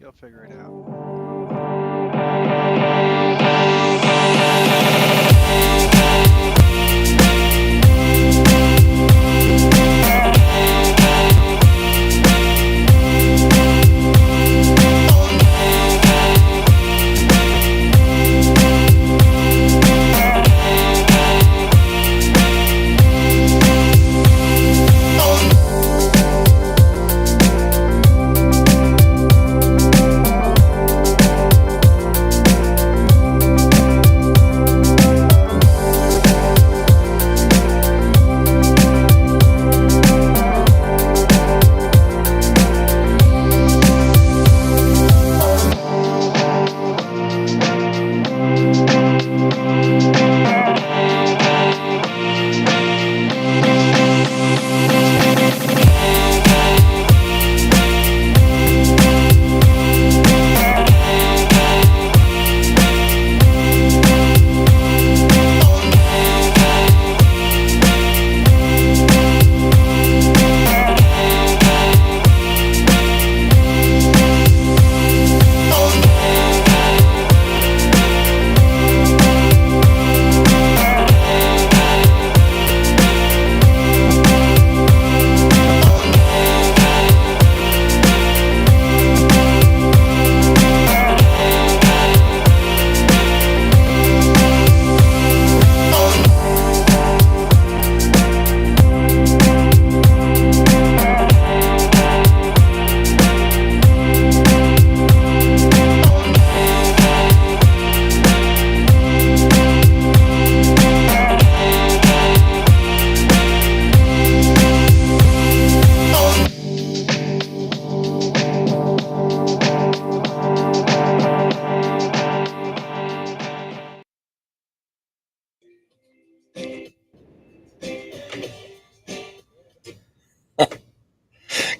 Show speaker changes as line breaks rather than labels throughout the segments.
You'll figure it out.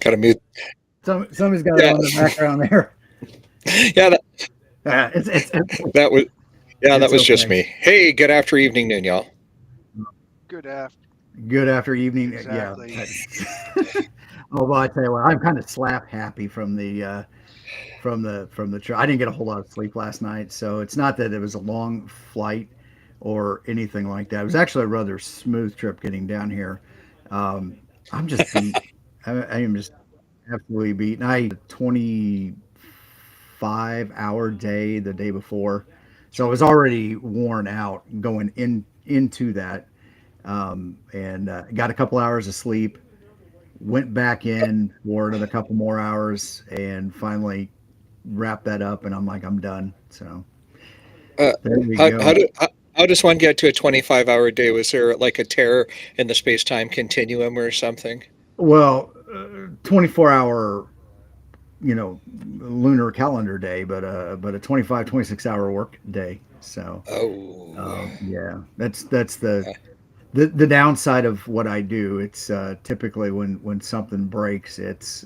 Got to mute.
Somebody's got it
Yeah,
on the background there.
yeah,
It's
that was yeah, that
it's
was just
okay.
me. Hey, good after evening, noon, y'all.
Good after.
Good after evening. Yeah.
Exactly.
Oh, well, I tell you what, I'm kind of slap happy from the trip. I didn't get a whole lot of sleep last night, so it's not that it was a long flight or anything like that. It was actually a rather smooth trip getting down here. Um, I'm just beat. I am just absolutely beat. I had a 25-hour day the day before, so I was already worn out going into that, and got a couple hours of sleep. Went back in for another couple more hours, and finally wrap that up, and I'm like, I'm done. So
Uh,
there we
how
go.
how do how does one get to a 25-hour day? Was there like a tear in the space-time continuum or something?
Well, 24-hour, lunar calendar day, but a 25, 26 hour work day. So
Oh,
yeah, that's the,
uh,
the the downside of what I do. It's typically when something breaks, it's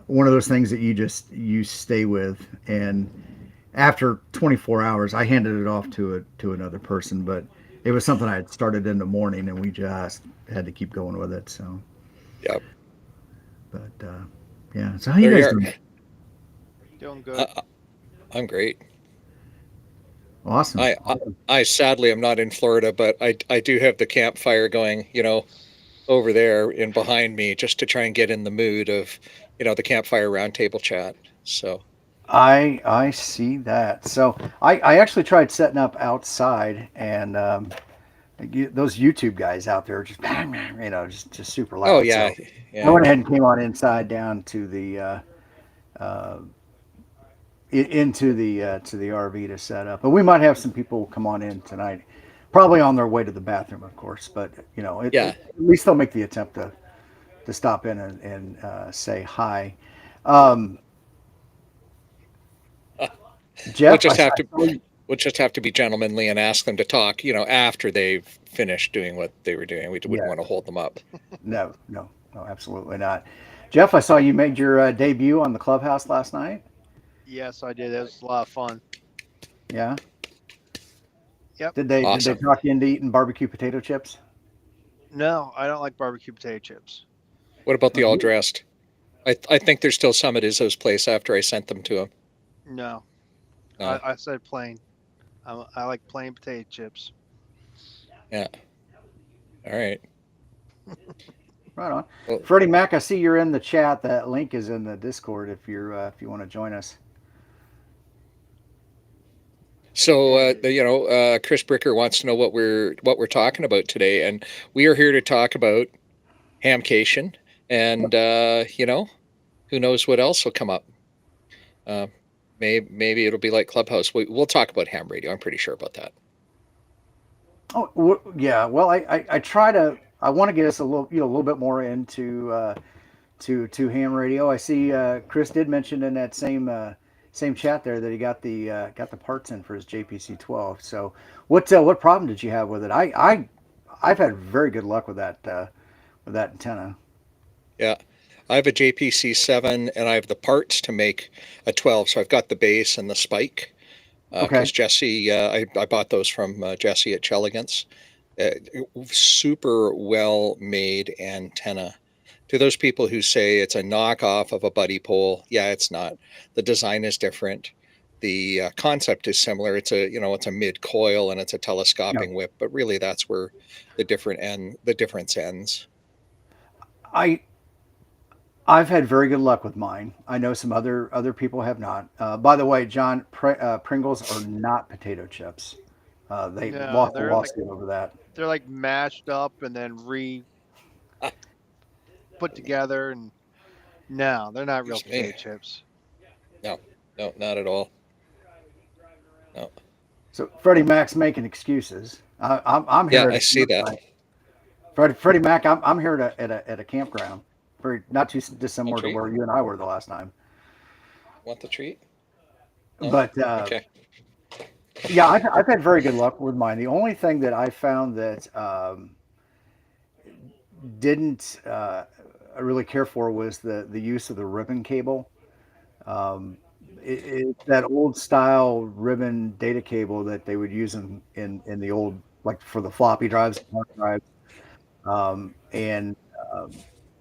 one of those things that you stay with, and after 24 hours, I handed it off to another person, but it was something I had started in the morning, and we just had to keep going with it. So,
yeah.
but yeah. So how you
There you
guys
are.
doing?
Doing good.
Uh, I'm great.
Awesome.
I, I
Awesome.
I sadly am not in Florida, but I do have the campfire going, over there and behind me just to try and get in the mood of, the campfire roundtable chat. So,
I see that. So I actually tried setting up outside, and those YouTube guys out there are just just super
oh
loud.
yeah,
So I
yeah.
went ahead and came on inside down to the uh, into the to the RV to set up. But we might have some people come on in tonight, probably on their way to the bathroom, of course. But
Yeah.
at least they'll make the attempt to stop in and say hi. Um,
We'll
Jeff,
just have
I
to
saw you.
we'll just have to be gentlemanly and ask them to talk, after they've finished doing what they were doing. We wouldn't
Yeah,
want to hold them up.
no, no, no, absolutely not. Jeff, I saw you made your debut on the clubhouse last night.
Yes, I did. It was a lot of fun.
Yeah.
Yep.
Did they
Awesome.
talk you into eating barbecue potato chips?
No, I don't like barbecue potato chips.
What about the all
Oh,
dressed? I think they're still some at Izzo's place after I sent them to him.
No,
No.
I said plain. I like plain potato chips.
Yeah. All right.
Right on.
Well,
Freddie Mac, I see you're in the chat. That link is in the Discord if you want to join us.
so Chris Bricker wants to know what we're talking about today, and we are here to talk about hamcation, and who knows what else will come up. Maybe it'll be like Clubhouse. We'll talk about ham radio. I'm pretty sure about that.
Oh, yeah. Well, I try to. I want to get us a little bit more into to ham radio. I see Chris did mention in that same chat there that he got the parts in for his JPC 12. So what problem did you have with it? I've had very good luck with that antenna.
Yeah. I have a JPC 7 and I have the parts to make a 12. So I've got the base and the spike.
Okay.
Because Jesse, I bought those from Jesse at Chelegans. Super well made antenna. To those people who say it's a knockoff of a buddy pole, yeah, it's not. The design is different. The concept is similar. It's a mid coil and it's a telescoping
Yeah.
whip, but really that's where the difference ends.
I've had very good luck with mine. I know some other people have not. By the way, John, Pringles are not potato chips. They
No,
lost a
they're like
lawsuit over that.
they're like mashed up and then put together, and no, they're not real
Excuse me.
potato chips.
No, not at all. No.
So Freddie Mac's making excuses. I'm here.
Yeah, I see that.
Freddie Mac, I'm here at a campground, very not too dissimilar to where you and I were the last time.
Want the treat? No?
But
Okay.
yeah, I've had very good luck with mine. The only thing that I found that didn't really care for was the use of the ribbon cable. It's that old style ribbon data cable that they would use in the old, like for the floppy drives, hard drives. And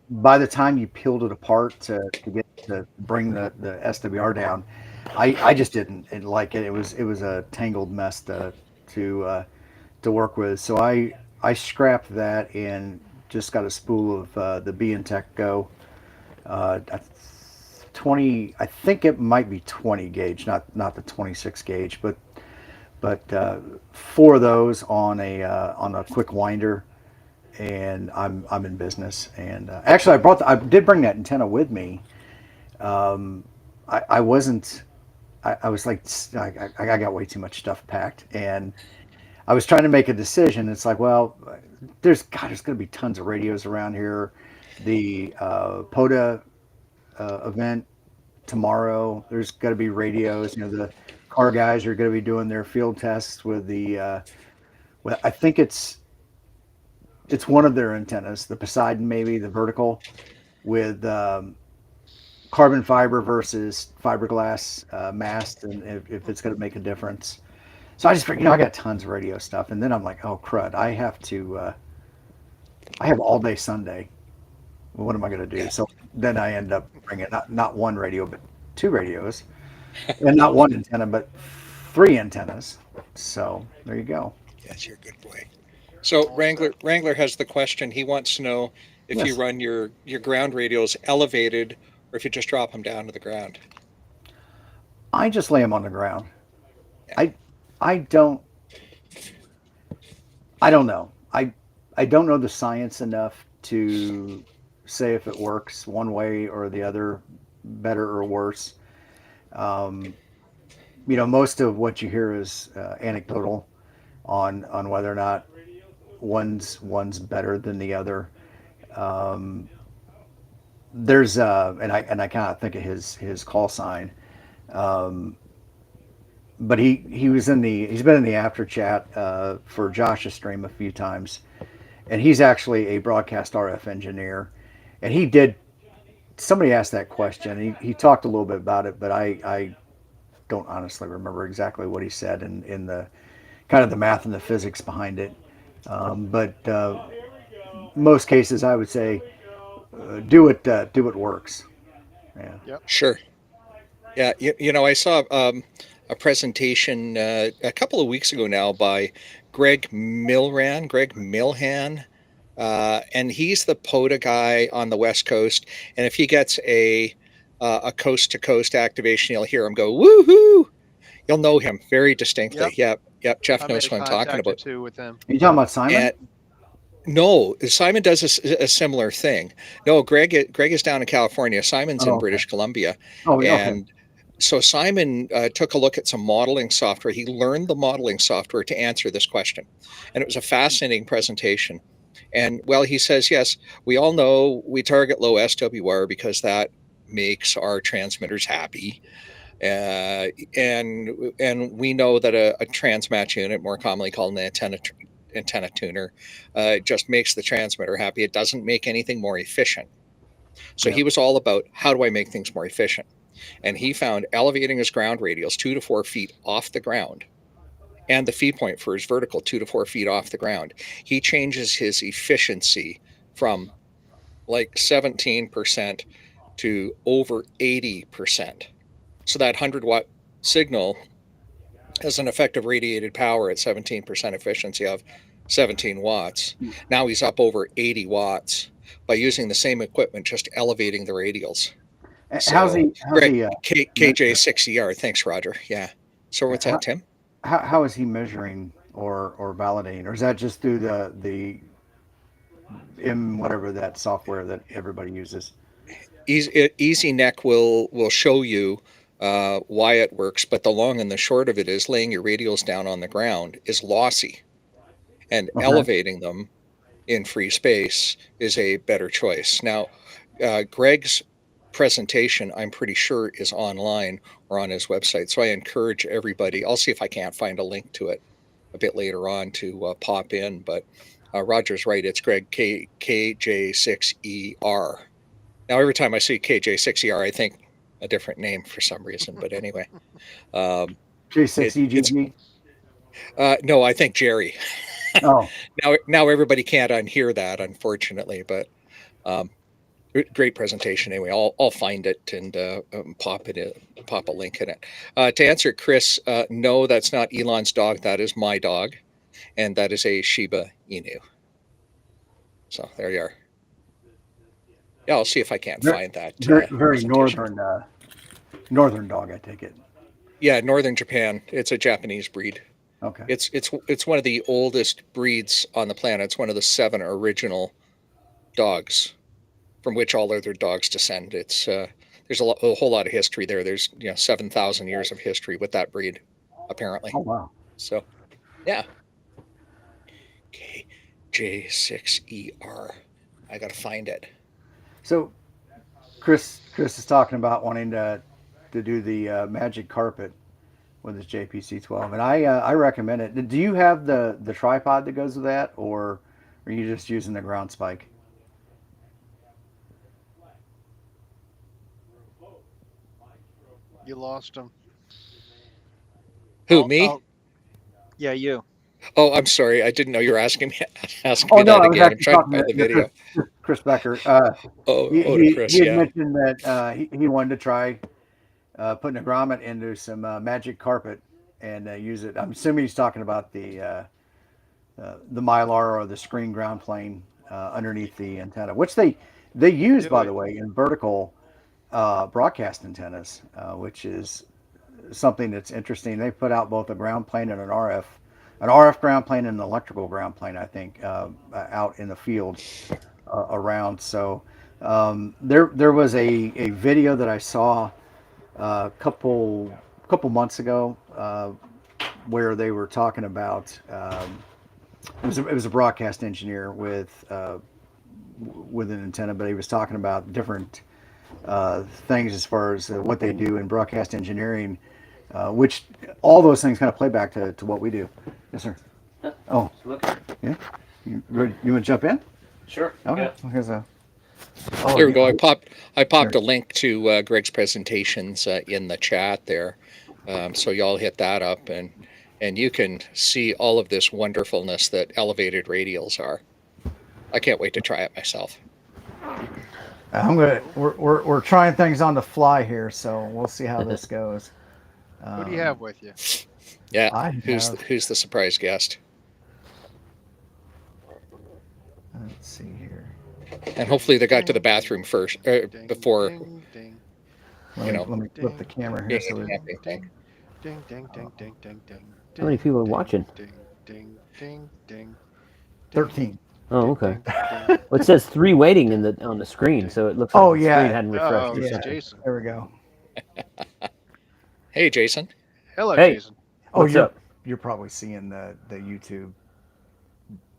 by the time you peeled it apart to bring the SWR down, I just didn't like it. It was a tangled mess to work with. So I scrapped that and just got a spool of the B and Tech Go. 20, I think it might be 20 gauge, not the 26 gauge, but four of those on a quick winder, and I'm in business. And actually, I did bring that antenna with me. I wasn't. I was like, I got way too much stuff packed, and I was trying to make a decision. It's like, well, there's going to be tons of radios around here. The POTA event tomorrow, there's got to be radios. The car guys are going to be doing their field tests with I think it's one of their antennas, the Poseidon, maybe the vertical, with carbon fiber versus fiberglass mast, and if it's going to make a difference. So I just figured, I got tons of radio stuff, and then I'm like, oh crud, I have all day Sunday. What am I going to do?
Yeah.
So then I end up bringing not one radio, but two radios, and not one antenna, but three antennas. So there you go.
Yes, you're a good boy. So Wrangler has the question. He wants to know if
Yes.
you run your ground radios elevated or if you just drop them down to the ground.
I just lay them on the ground.
Yeah.
I don't know. I don't know the science enough to say if it works one way or the other, better or worse. Most of what you hear is anecdotal on whether or not one's better than the other. There's and I kind of think of his call sign. But he's been in the after chat for Josh's stream a few times, and he's actually a broadcast RF engineer, and somebody asked that question. He talked a little bit about it, but I don't honestly remember exactly what he said in the kind of the math and the physics behind it. But most cases, I would say do what works.
Yep.
Sure. Yeah, I saw a presentation a couple of weeks ago now by Greg Milhan, and he's the POTA guy on the West Coast. And if he gets a coast to coast activation, you'll hear him go woohoo. You'll know him very distinctly.
Yep.
Yep, yep. Jeff
I
knows
made a
who I'm talking
contact or
about.
two with him.
Are you talking about Simon?
And no, Simon does a similar thing. No, Greg is down in California. Simon's
Oh,
in
okay.
British Columbia,
Oh, okay.
and so Simon took a look at some modeling software. He learned the modeling software to answer this question, and it was a fascinating presentation. And well, he says, yes, we all know we target low SWR because that makes our transmitters happy. And we know that a transmatch unit, more commonly called an antenna tuner, just makes the transmitter happy. It doesn't make anything more efficient. So
Yep.
he was all about, how do I make things more efficient? And he found elevating his ground radials 2 to 4 feet off the ground, and the feed point for his vertical 2 to 4 feet off the ground. He changes his efficiency from like 17% to over 80%. So that 100-watt signal has an effective radiated power at 17% efficiency of 17 watts. Now he's up over 80 watts by using the same equipment, just elevating the radials.
How's
So,
he? How's
Greg,
he?
KJ6ER. Thanks, Roger. Yeah. So what's
How,
that, Tim?
how is he measuring or validating, or is that just through the M whatever that software that everybody uses?
EasyNeck will show you why it works, but the long and the short of it is laying your radials down on the ground is lossy, and
Okay.
elevating them in free space is a better choice. Now, Greg's presentation, I'm pretty sure, is online or on his website. So I encourage everybody. I'll see if I can't find a link to it a bit later on to pop in. But Roger's right. It's Greg KJ6ER. Now, every time I see KJ6ER, I think a different name for some reason. But anyway, um, it's
J6EGG.
no, I think Jerry.
Oh,
Now everybody can't unhear that, unfortunately. But um, great presentation anyway. I'll find it and pop a link in it. To answer Chris, no, that's not Elon's dog. That is my dog, and that is a Shiba Inu. So there you are. Yeah, I'll see if I can't
very,
find that
very
presentation.
northern dog. I take it.
Yeah, Northern Japan. It's a Japanese breed.
Okay.
It's one of the oldest breeds on the planet. It's one of the 7 original dogs from which all other dogs descend. It's there's a whole lot of history there. There's 7,000 years of history with that breed, apparently.
Oh wow.
So yeah, KJ6ER. I gotta find it.
So Chris is talking about wanting to do the magic carpet with his JPC-12, and I recommend it. Do you have the tripod that goes with that, or are you just using the ground spike?
You lost him.
Who, me?
Yeah, you.
Oh, I'm sorry. I didn't know you were asking
Oh
me
no,
that
I was
again. I'm
actually
trying to
talking
find the
to
video.
Chris Becker.
To
He
Chris.
had
Yeah.
mentioned that he wanted to try putting a grommet into some magic carpet and use it. I'm assuming he's talking about the mylar or the screen ground plane underneath the antenna, which they use,
Do
by
it.
the way, in vertical broadcast antennas, which is something that's interesting. They put out both a ground plane and an RF ground plane and an electrical ground plane, I think, out in the field around. So there was a video that I saw a couple months ago where they were talking about it was a broadcast engineer with an antenna, but he was talking about different things as far as what they do in broadcast engineering, which all those things kind of play back to what we do. Yes, sir. Oh, yeah. You want to jump in?
Sure.
Okay.
Yeah.
Here's a.
There we go. I popped
Sure.
a link to Greg's presentations in the chat there, so y'all hit that up and you can see all of this wonderfulness that elevated radials are. I can't wait to try it myself.
We're trying things on the fly here, so we'll see how this goes.
Who do you have
Um,
with you?
Yeah.
I have.
Who's the surprise guest?
Let's see here.
And hopefully
Ding,
they got to the
ding,
bathroom first,
ding,
before,
ding, ding,
you know,
Let me flip the
ding,
camera here
being
so we.
a
ding,
camping thing.
ding, ding, ding, ding, ding, ding, ding,
How many
ding,
people are
ding,
watching?
ding, ding, ding, ding, ding,
13.
Oh,
ding,
okay.
ding, ding,
Well, it says three waiting in
ding,
the on the screen,
ding.
so it looks like
Oh
the screen
yeah,
hadn't refreshed
Oh,
or
it's
yeah.
something.
Jason.
There we go.
Hey, Jason.
Hello,
Hey,
Jason.
Oh,
what's up?
you're probably seeing the YouTube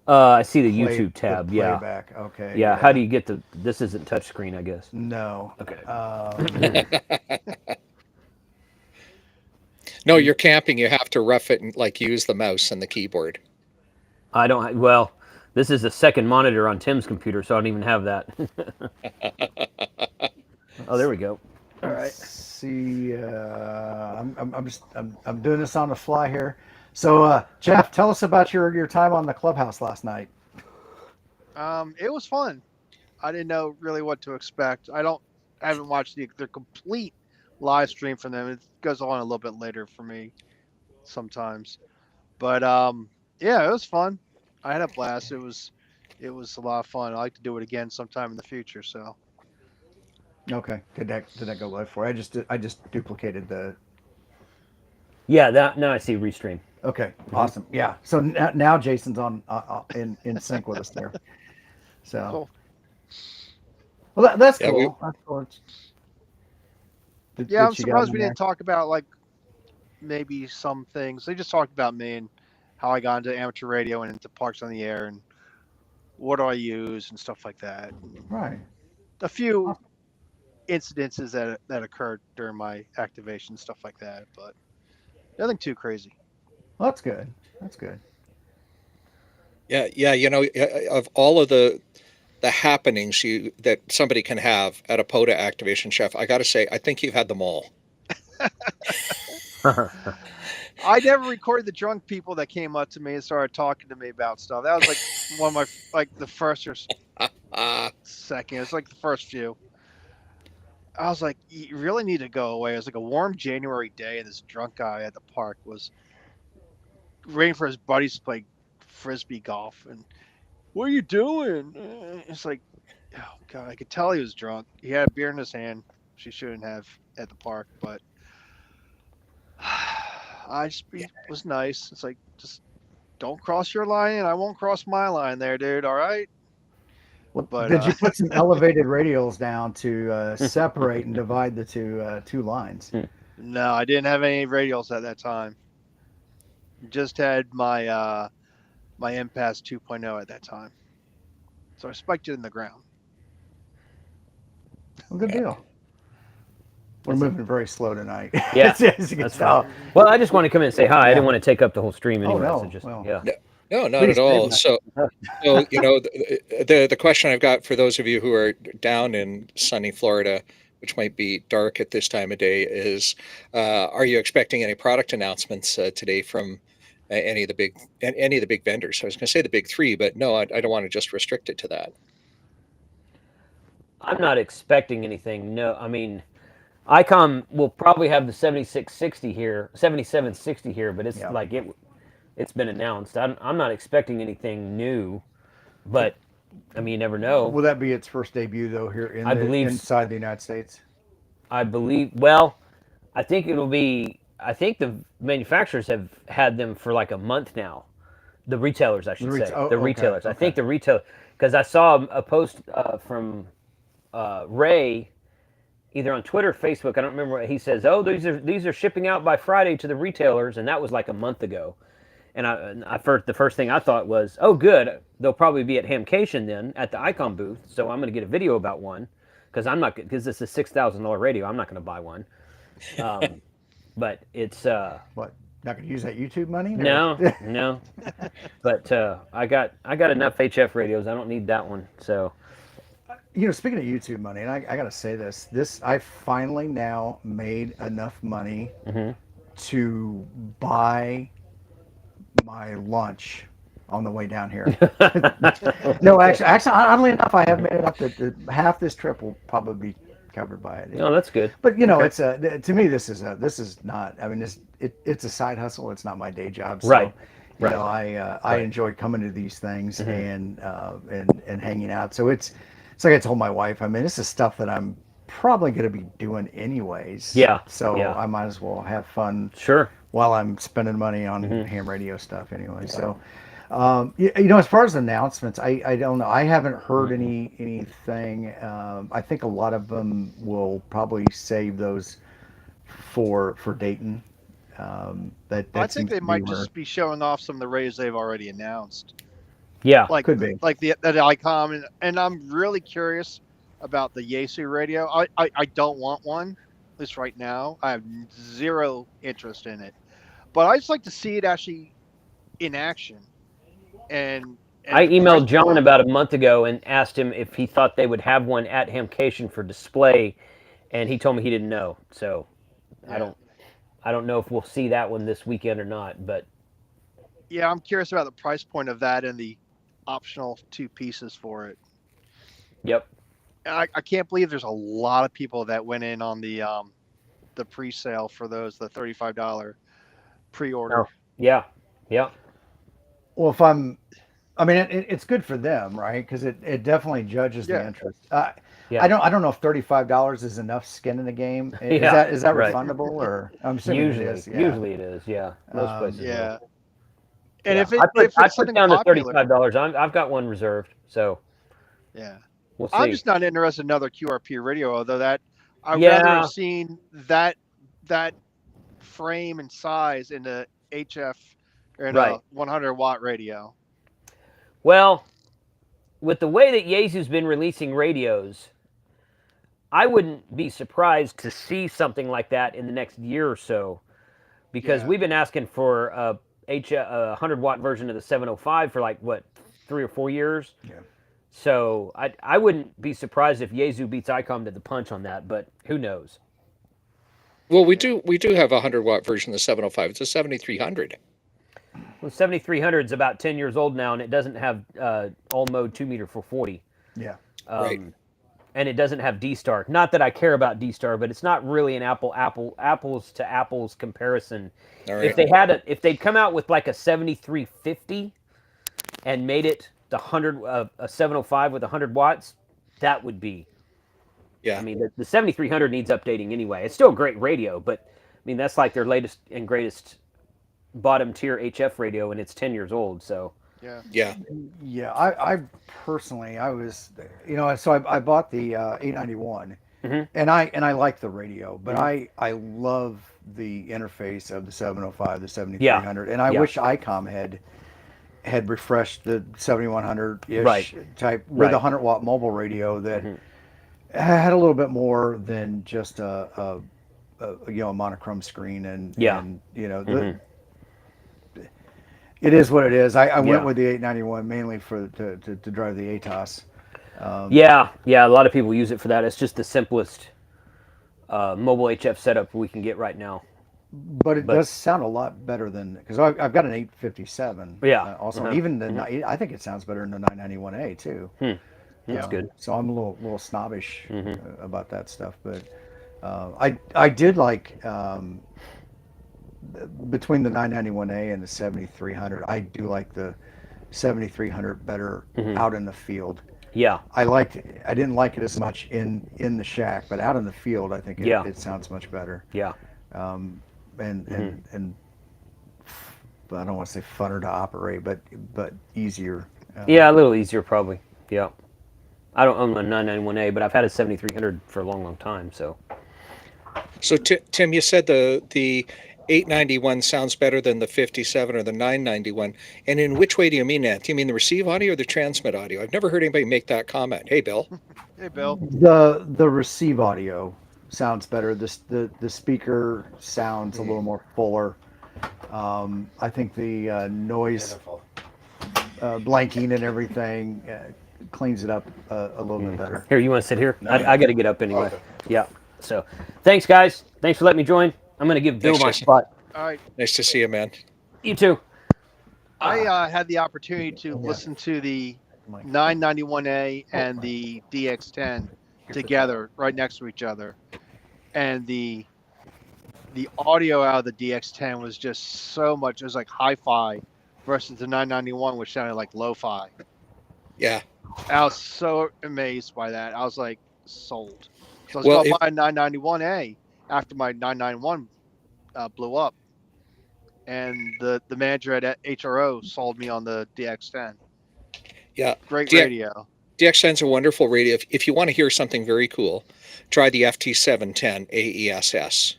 I see the YouTube
the
tab. Yeah,
playback. Okay,
yeah. How
yeah.
do you get the? This isn't touchscreen, I guess.
No.
Okay.
No, you're camping. You have to rough it and like use the mouse and the keyboard.
I don't. Well, this is the second monitor on Tim's computer, so I don't even have that. Oh, there we go. All
Let's
right.
see. I'm doing this on the fly here. So, Jeff, tell us about your time on the clubhouse last night.
It was fun. I didn't know really what to expect. I haven't watched the complete live stream from them. It goes on a little bit later for me sometimes. But yeah, it was fun. I had a blast. It was a lot of fun. I like to do it again sometime in the future. So
Okay, did that go live for you? I just duplicated the.
Yeah. That now I see restream.
Okay, awesome. Yeah. So now Jason's on in sync with us there. So
cool.
well, that's
Yeah, we
cool. That's cool.
Yeah, I'm
That you got
surprised
in
we
there.
didn't talk about like maybe some things. They just talked about me and how I got into amateur radio and into Parks on the Air and what do I use and stuff like that. And
Right.
a few
Awesome.
incidences that occurred during my activation, stuff like that, but nothing too crazy.
Well, that's good. That's good.
yeah. Of all of the happenings that somebody can have at a POTA activation, chef, I got to say, I think you've had them all.
I never recorded the drunk people that came up to me and started talking to me about stuff. That was like one of my like the first or
Uh,
second. It's like the first few. I was like, you really need to go away. It was like a warm January day, and this drunk guy at the park was waiting for his buddies to play frisbee golf. And what are you doing? It's like, oh god, I could tell he was drunk. He had a beer in his hand. She shouldn't have at the park, but I just was nice. It's like just don't cross your line, and I won't cross my line there, dude. All right.
Well,
But
did you put some elevated radials down to separate and divide the two lines?
no, I didn't have any radials at that time. Just had my Impasse 2.0 at that time. So I spiked it in the ground.
Well, good deal. We're moving very slow tonight.
Yeah,
as you can
that's
tell.
Well, I just want to come in and say hi. I
Yeah.
didn't want to take up the whole stream
Oh
anyway. So
no.
just
Well,
yeah.
no, not
please
at
stay
all.
back.
So the question I've got for those of you who are down in sunny Florida, which might be dark at this time of day, is are you expecting any product announcements today from any of the big vendors? I was going to say the big three, but no, I don't want to just restrict it to that.
I'm not expecting anything. No, I mean, ICOM will probably have the 7660 here, 7760 here, but it's
Yeah.
like it's been announced. I'm not expecting anything new, but I mean, you never know.
Will that be its first debut though here in
I
the
believe
inside the United States?
I believe. Well, I think it'll be. I think the manufacturers have had them for like a month now. The retailers, I should say.
Oh,
The
okay.
retailers. I
Okay.
think the retail because I saw a post from Ray either on Twitter or Facebook. I don't remember. He says, "Oh, these are shipping out by Friday to the retailers," and that was like a month ago. And the first thing I thought was, "Oh, good. They'll probably be at Hamcation then at the Icon booth." So I'm going to get a video about one because I'm not because it's a $6,000 radio. I'm not going to buy one. But it's
What? Not going to use that YouTube money?
no, no. But I got enough HF radios. I don't need that one. So
Speaking of YouTube money, and I got to say this I finally now made enough money to buy my lunch on the way down here. No, actually, oddly enough, I have made it up that half this trip will probably be covered by it.
No, that's good.
But you know,
Okay.
it's to me this is not. I mean, it's a side hustle. It's not my day job. So,
Right.
you
Right.
know, I
Right.
enjoy coming to these things
Mhm.
and hanging out. So it's like I told my wife. I mean, this is stuff that I'm probably going to be doing anyways.
Yeah.
So
Yeah.
I might as well have fun
Sure.
while I'm spending money on
Mhm.
ham radio stuff anyway. So, you know, as far as announcements, I don't know. I haven't heard anything. I think a lot of them will probably save those for Dayton.
I
That
think
seems
they
to be
might
where
just be showing off some of the radios they've already announced,
Yeah.
like
could be.
the ICOM, and I'm really curious about the Yaesu radio. I don't want one, at least right now. I have zero interest in it, but I just like to see it actually in action, and
I
the price
emailed John
point.
about a month ago and asked him if he thought they would have one at Hamcation for display, and he told me he didn't know. So I
Yeah,
don't I don't know if we'll see that one this weekend or not. But
yeah, I'm curious about the price point of that and the optional two pieces for it.
yep.
I can't believe there's a lot of people that went in on the pre-sale for those, the $35
Oh,
pre-order.
yeah. Yeah.
Well, I mean, it's good for them, right? Because it definitely judges the
Yeah,
interest.
Yeah.
I don't know if $35 is enough skin in the game.
Yeah.
Is that
Right.
refundable, or I'm assuming it
Usually,
is. Yeah.
usually it is. Yeah. Most places will.
yeah. And
Yeah.
if
I
it's
put
something
down the
popular,
$35. I've got one reserved, so
yeah.
we'll
I'm
see.
just not interested in another QRP radio, although that I'd rather have
Yeah.
seen that frame and size in the HF or in
Right.
a 100-watt radio.
Well, with the way that Yaesu's been releasing radios, I wouldn't be surprised to see something like that in the next year or so, because
Yeah.
we've been asking for a 100-watt version of the 705 for like what 3 or 4 years.
Yeah.
So I wouldn't be surprised if Yaesu beats ICOM to the punch on that, but who knows?
Well, we do have a 100-watt version of the 705. It's a 7300.
Well, 7300 is about 10 years old now, and it doesn't have all mode 2 meter 440.
Yeah.
Right.
And it doesn't have D-Star. Not that I care about D-Star, but it's not really an apples to apples comparison.
All
If
right.
if they'd come out with like a 7350 and made it a 705 with 100 watts, that would be. I
Yeah.
mean, the 7300 needs updating anyway. It's still a great radio, but I mean that's like their latest and greatest bottom tier HF radio, and it's 10 years old. So
Yeah.
Yeah.
Yeah, I personally, I was, you know, so I bought the 891,
Mhm.
and I like the radio, but
Mhm.
I love the interface of the 705, the
yeah,
7300, and I
yeah,
wish ICOM had refreshed the 7100
right,
ish type with a
right.
100-watt mobile radio that
Mhm.
had a little bit more than just you know, a monochrome screen
Yeah.
and you know
Mhm.
it is what it is. I went
Yeah.
with the 891 mainly to drive the ATOS.
Yeah, yeah. A lot of people use it for that. It's just the simplest mobile HF setup we can get right now.
But it
But
does sound a lot better than because I've got an 857
yeah,
also, and
uh-huh.
even I think it sounds better than the 991A too.
That's good.
So I'm a little snobbish
Mhm.
about that stuff, but I did like between the 991A and the 7300. I do like the 7300 better out in the field.
Yeah,
I didn't like it as much in the shack, but out in the field, I think
Yeah.
it sounds much better.
yeah,
And I don't want to say funner to operate, but easier.
yeah. A little easier probably. Yeah. I don't own a 991A, but I've had a 7300 for a long, long time. So
So Tim, you said the 891 sounds better than the 57 or the 991. And in which way do you mean that? Do you mean the receive audio or the transmit audio? I've never heard anybody make that comment. Hey, Bill.
Hey, Bill.
The receive audio sounds better. The speaker sounds a little more fuller. I think the noise blanking and everything cleans it up a little bit better.
here, you want to sit here? I got to get up anyway. Yeah. So thanks, guys. Thanks for letting me join. I'm going to give Bill
Thanks,
my
Jason.
spot.
All right.
Nice to see you, man.
You too.
I had the opportunity to
Yeah.
listen to the
Mike.
991A
Oh,
and
Mike.
the DX10
Here's the towel.
together, right next to each other, and the audio out of the DX10 was just so much. It was like hi-fi versus the 991, which sounded like lo-fi.
Yeah.
I was so amazed by that. I was like sold. So I was
Well,
going to
if
buy a 991A after my 991 blew up, and the manager at HRO sold me on the DX10.
yeah,
Great
DX,
radio.
DX10's a wonderful radio. If you want to hear something very cool, try the FT710 AESS.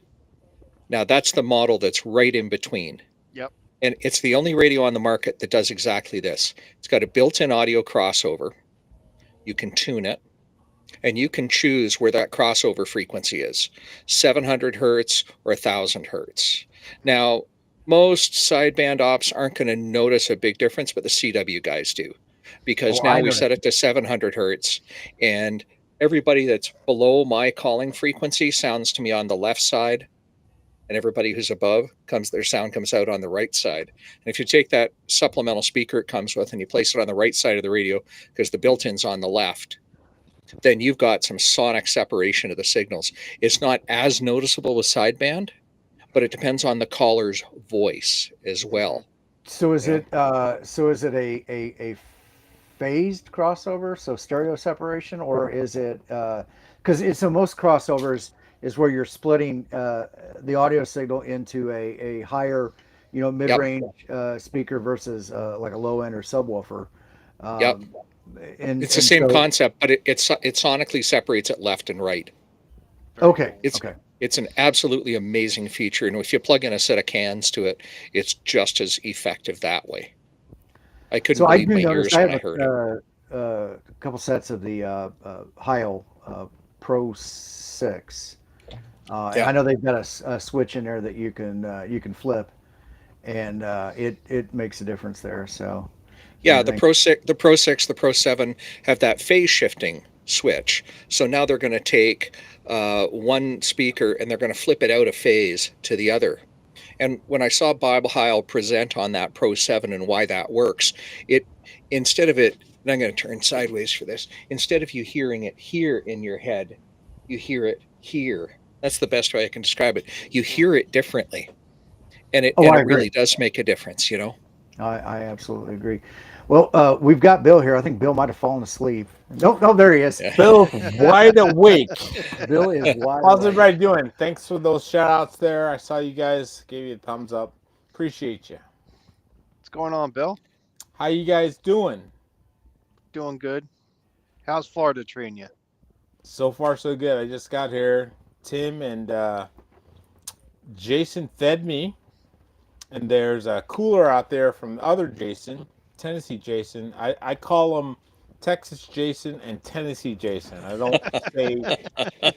Now that's the model that's right in between.
Yep.
And it's the only radio on the market that does exactly this. It's got a built-in audio crossover. You can tune it, and you can choose where that crossover frequency is, 700 hertz or 1000 hertz. Now, most sideband ops aren't going to notice a big difference, but the CW guys do,
Oh,
because
I
now we
know.
set it to 700 hertz, and everybody that's below my calling frequency sounds to me on the left side, and everybody who's above their sound comes out on the right side. And if you take that supplemental speaker it comes with and you place it on the right side of the radio, because the built-in's on the left, then you've got some sonic separation of the signals. It's not as noticeable with sideband, but it depends on the caller's voice as well.
So is
Yeah.
it a phased crossover, so stereo separation, or is it because it's so most crossovers is where you're splitting the audio signal into a higher,
Yep.
mid-range speaker versus like a low end or subwoofer,
Yep.
um, and
It's the
and
same
so
concept, but it sonically separates it left and right.
Very
okay,
cool.
It's
okay.
it's an absolutely amazing feature, and if you plug in a set of cans to it, it's just as effective that way. I couldn't
So I
believe
do
my
notice
ears
I
when
have
I heard it.
a couple sets of the Heil Pro 6. And
Yeah.
I know they've got a switch in there that you can flip, and it makes a difference there. So
Yeah,
everything.
The Pro 6, the Pro 7 have that phase shifting switch. So now they're going to take one speaker and they're going to flip it out of phase to the other. And when I saw Bob Heil present on that Pro 7 and why that works, it instead of it, and I'm going to turn sideways for this, instead of you hearing it here in your head, you hear it here. That's the best way I can describe it. You hear it differently, and
Oh, I
it
agree.
really does make a difference, you know.
I absolutely agree. Well, we've got Bill here. I think Bill might have fallen asleep. Nope, no, there he is.
Yeah.
Bill's wide awake.
Bill is wide
How's
awake.
everybody doing? Thanks for those shout outs there. I saw you guys gave you a thumbs up. Appreciate you.
What's going on, Bill?
How you guys doing?
Doing good. How's Florida treating you?
So far so good. I just got here. Tim and Jason fed me, and there's a cooler out there from the other Jason, Tennessee Jason. I call him Texas Jason and Tennessee Jason. I don't say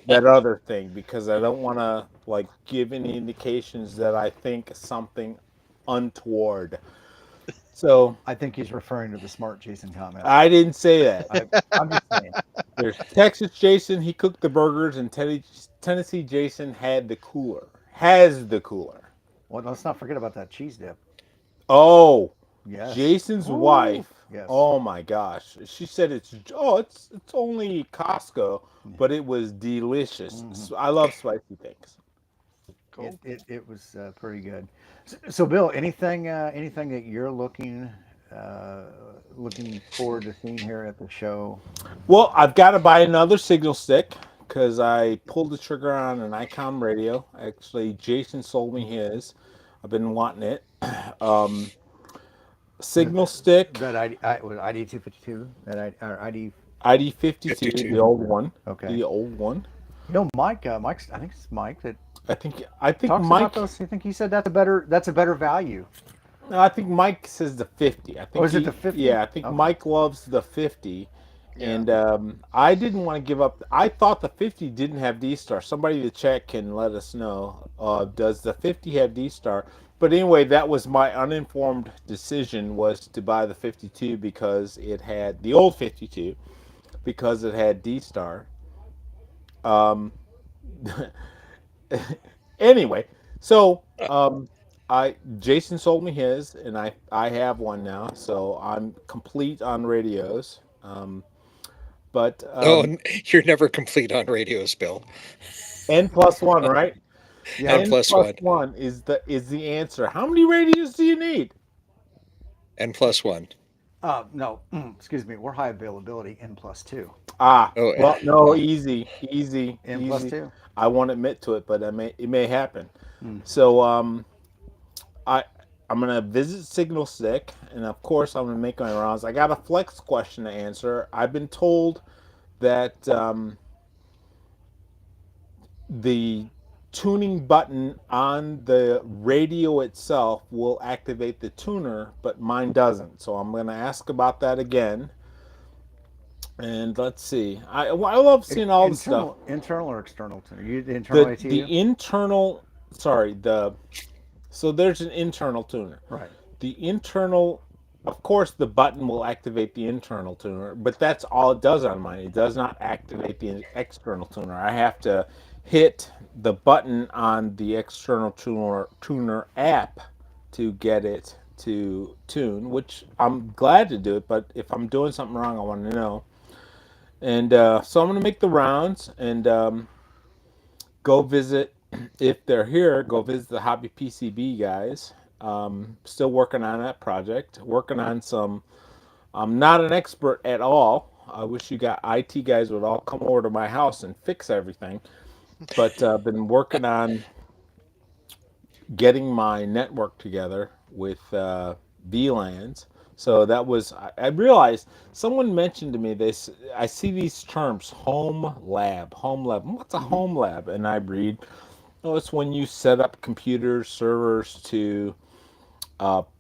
that other thing because I don't want to like give any indications that I think something untoward. So
I think he's referring to the smart Jason comment.
I didn't say that.
I'm just saying.
There's Texas Jason. He cooked the burgers, and Tennessee Jason had the cooler. Has the cooler.
Well, let's not forget about that cheese dip.
Oh,
Yes.
Jason's
Ooh,
wife.
yes.
Oh my gosh. She said it's only Costco, but it was delicious.
Mhm.
I love spicy things.
Cool.
It was pretty good. So, Bill, anything that you're looking forward to seeing here at the show?
Well, I've got to buy another signal stick because I pulled the trigger on an Icom radio. Actually, Jason sold me his. I've been wanting it. Um, signal stick,
That was ID 252. That or ID.
ID 52,
52.
the old one.
Okay.
The old one.
Mike. Mike's. I think it's Mike that
I think
talks
Mike.
about those. I think he said that's a better value.
No, I think Mike says the 50. I think
is it the 50?
Yeah, I think
Okay.
Mike loves the 50.
Yeah.
And I didn't want to give up. I thought the 50 didn't have D-Star. Somebody in the chat can let us know. Does the 50 have D-Star? But anyway, that was my uninformed decision was to buy the 52 because it had the old 52 because it had D-Star. Um, anyway, so Jason sold me his, and I have one now, so I'm complete on radios. But
Oh, you're never complete on radios, Bill.
N plus one, right?
Yeah.
N
N
plus
plus
one.
one is the answer. How many radios do you need?
N plus one.
No, excuse me. We're high availability N plus two.
Ah,
Oh,
well, no,
well,
easy, easy,
N plus
easy.
two.
I won't admit to it, but it may happen.
Hmm.
So I I'm gonna visit Signal Stick, and of course I'm gonna make my rounds. I got a flex question to answer. I've been told that the tuning button on the radio itself will activate the tuner, but mine doesn't. So I'm gonna ask about that again. And let's see. I love seeing all the stuff.
Internal or external tuner? You the internal
The
ATU?
the internal, sorry, the so there's an internal tuner.
Right.
The internal, of course, the button will activate the internal tuner, but that's all it does on mine. It does not activate the external tuner. I have to hit the button on the external tuner app to get it to tune, which I'm glad to do it, but if I'm doing something wrong, I want to know. And so I'm going to make the rounds and go visit, if they're here, go visit the Hobby PCB guys. Still working on that project, working on some. I'm not an expert at all. I wish you got IT guys would all come over to my house and fix everything. But I've been working on getting my network together with VLANs. So that was I realized someone mentioned to me this. I see these terms home lab, home lab. What's a
Hmm.
home lab? And I read, oh, it's when you set up computers, servers to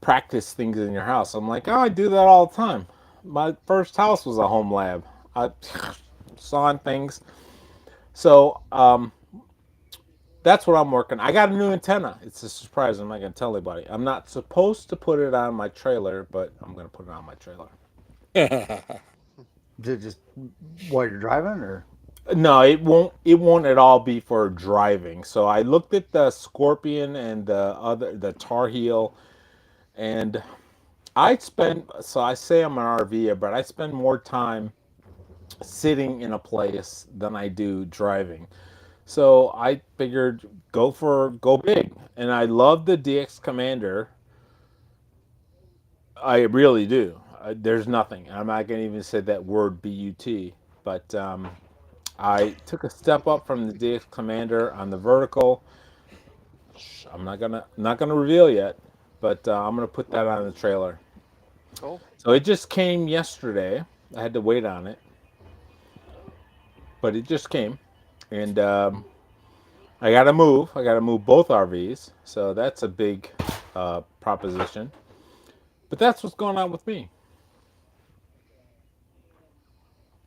practice things in your house. I'm like, oh, I do that all the time. My first house was a home lab. I saw things. So that's what I'm working. I got a new antenna. It's a surprise. I'm not gonna tell anybody. I'm not supposed to put it on my trailer, but I'm gonna put it on my trailer.
Just while you're driving, or
No, it won't. It won't at all be for driving. So I looked at the Scorpion and the Tar Heel, and I spend. So I say I'm an RVer, but I spend more time sitting in a place than I do driving. So I figured go big, and I love the DX Commander. I really do. There's nothing. I'm not gonna even say that word but, but I took a step up from the DX Commander on the vertical. I'm not gonna reveal yet, but I'm gonna put that on the trailer.
Cool.
So it just came yesterday. I had to wait on it, but it just came, and I gotta move. I gotta move both RVs, so that's a big proposition. But that's what's going on with me.